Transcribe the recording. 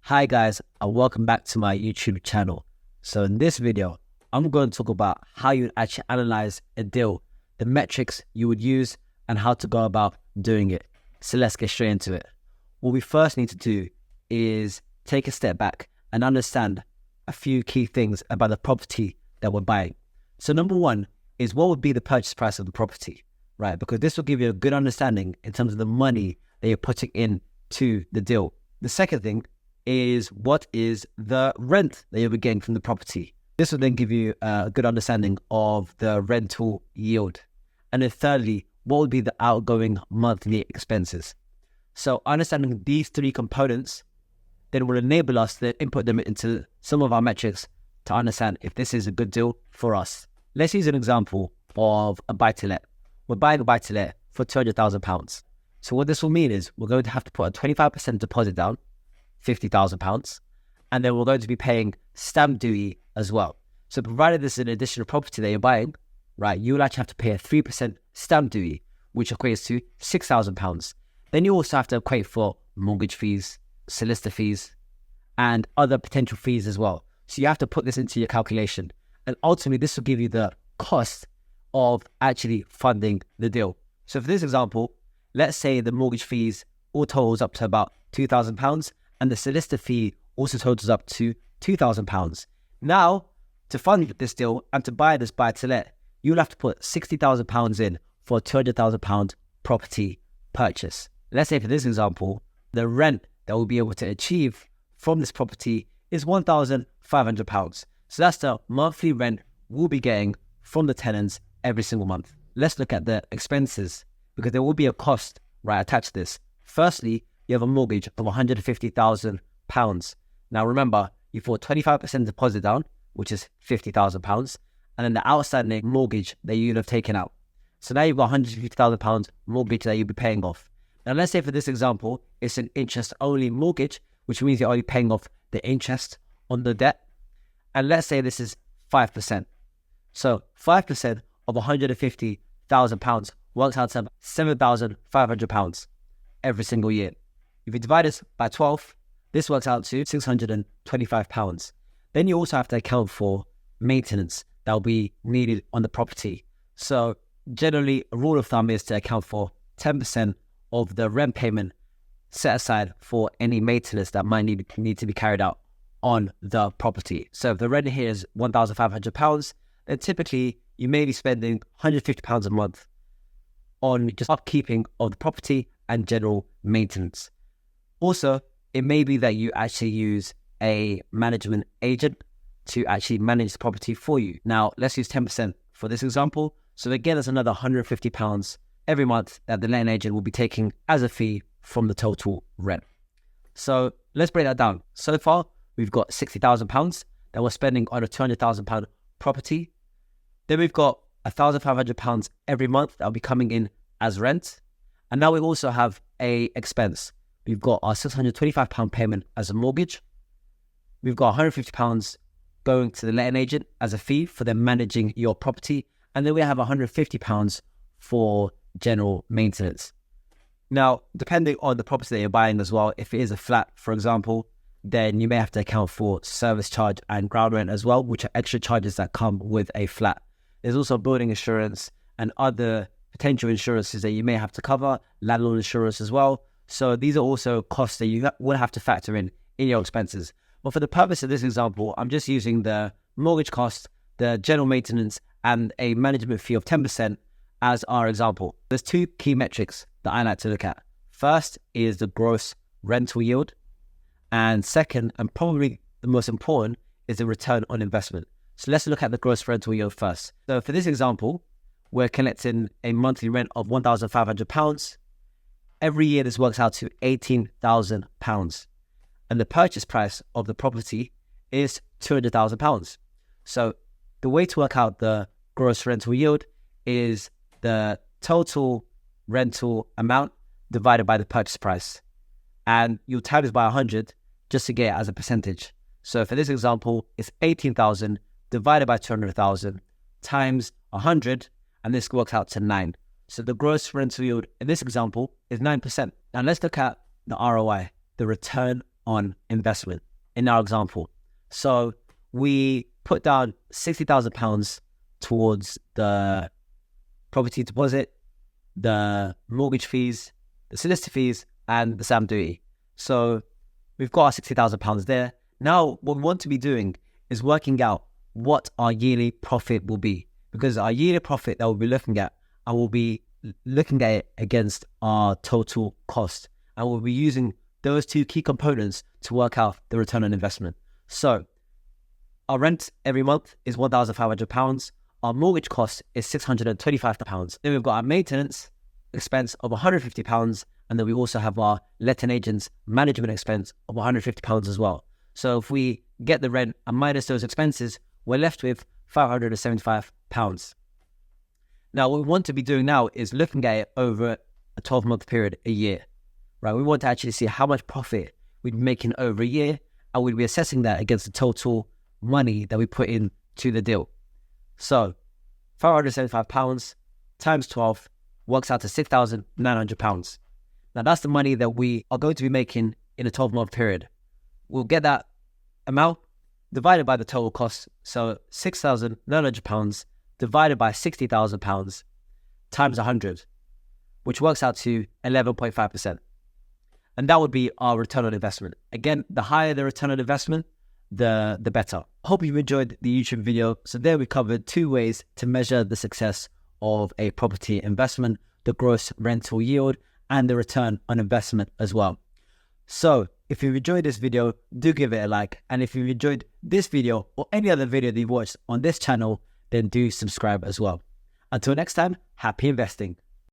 Hi guys, and welcome back to my YouTube channel. So in this video, I'm going to talk about how you actually analyze a deal, the metrics you would use, and how to go about doing it. So let's get straight into it. What we first need to do is take a step back and understand a few key things about the property that we're buying. So number one is, what would be the purchase price of the property, right? Because this will give you a good understanding in terms of the money that you're putting into the deal. The second thing is, what is the rent that you'll be getting from the property? This will then give you a good understanding of the rental yield. And then thirdly, what would be the outgoing monthly expenses? So understanding these three components then will enable us to input them into some of our metrics to understand if this is a good deal for us. Let's use an example of a buy-to-let. We're buying a buy-to-let for £200,000. So what this will mean is we're going to have to put a 25% deposit down, £50,000, and then we're going to be paying stamp duty as well. So provided this is an additional property that you're buying, right, you will actually have to pay a 3% stamp duty, which equates to £6,000. Then you also have to equate for mortgage fees, solicitor fees, and other potential fees as well. So you have to put this into your calculation. And ultimately, this will give you the cost of actually funding the deal. So for this example, let's say the mortgage fees all totals up to about £2,000, and the solicitor fee also totals up to £2,000. Now, to fund this deal and to buy this buy-to-let, you'll have to put £60,000 in for a £200,000 property purchase. Let's say for this example, the rent that we'll be able to achieve from this property is £1,500. So that's the monthly rent we'll be getting from the tenants every single month. Let's look at the expenses, because there will be a cost attached to this. Firstly, you have a mortgage of £150,000. Now remember, you put 25% deposit down, which is £50,000, and then the outstanding mortgage that you'd have taken out. So now you've got £150,000 mortgage that you'll be paying off. Now let's say for this example, it's an interest-only mortgage, which means you're only paying off the interest on the debt. And let's say this is 5%. So 5% of £150,000 works out to £7,500 every single year. If you divide this by 12, this works out to £625. Then you also have to account for maintenance that will be needed on the property. So generally, a rule of thumb is to account for 10% of the rent payment set aside for any maintenance that might need to be carried out on the property. So if the rent here is £1,500, then typically you may be spending £150 a month on just upkeeping of the property and general maintenance. Also, it may be that you actually use a management agent to actually manage the property for you. Now, let's use 10% for this example. So again, there's another £150 every month that the letting agent will be taking as a fee from the total rent. So let's break that down. So far, we've got £60,000 that we're spending on a £200,000 property. Then we've got £1,500 every month that will be coming in as rent. And now we also have a expense. We've got our £625 payment as a mortgage. We've got £150 going to the letting agent as a fee for them managing your property. And then we have £150 for general maintenance. Now, depending on the property that you're buying as well, if it is a flat, for example, then you may have to account for service charge and ground rent as well, which are extra charges that come with a flat. There's also building insurance and other potential insurances that you may have to cover, landlord insurance as well. So these are also costs that you will have to factor in your expenses. But for the purpose of this example, I'm just using the mortgage cost, the general maintenance, and a management fee of 10% as our example. There's two key metrics that I like to look at. First is the gross rental yield. And second, and probably the most important, is the return on investment. So let's look at the gross rental yield first. So for this example, we're collecting a monthly rent of £1,500. Every year, this works out to £18,000. And the purchase price of the property is £200,000. So the way to work out the gross rental yield is the total rental amount divided by the purchase price. And you'll times this by 100 just to get it as a percentage. So for this example, it's 18,000 divided by 200,000 times 100, and this works out to 9. So the gross rental yield in this example is 9%. Now let's look at the ROI, the return on investment in our example. So we put down £60,000 towards the property deposit, the mortgage fees, the solicitor fees, and the stamp duty. So we've got our £60,000 there. Now, what we want to be doing is working out what our yearly profit will be, because our yearly profit that we'll be looking at, I will be looking at it against our total cost, and we'll be using those two key components to work out the return on investment. So our rent every month is £1,500. Our mortgage cost is £625. Then we've got our maintenance expense of £150, and then we also have our letting agent's management expense of £150 as well. So if we get the rent and minus those expenses, we're left with £575. Now, what we want to be doing now is looking at it over a 12-month period, a year, right? We want to actually see how much profit we'd be making over a year, and we'd be assessing that against the total money that we put into the deal. So £575 times 12 works out to £6,900. Now, that's the money that we are going to be making in a 12-month period. We'll get that amount divided by the total cost. So £6,900 divided by £60,000 times 100, which works out to 11.5%. And that would be our return on investment. Again, the higher the return on investment, the better. I hope you enjoyed the YouTube video. So there we covered 2 ways to measure the success of a property investment: the gross rental yield and the return on investment as well. So if you've enjoyed this video, do give it a like. And if you've enjoyed this video or any other video that you've watched on this channel, then do subscribe as well. Until next time, happy investing.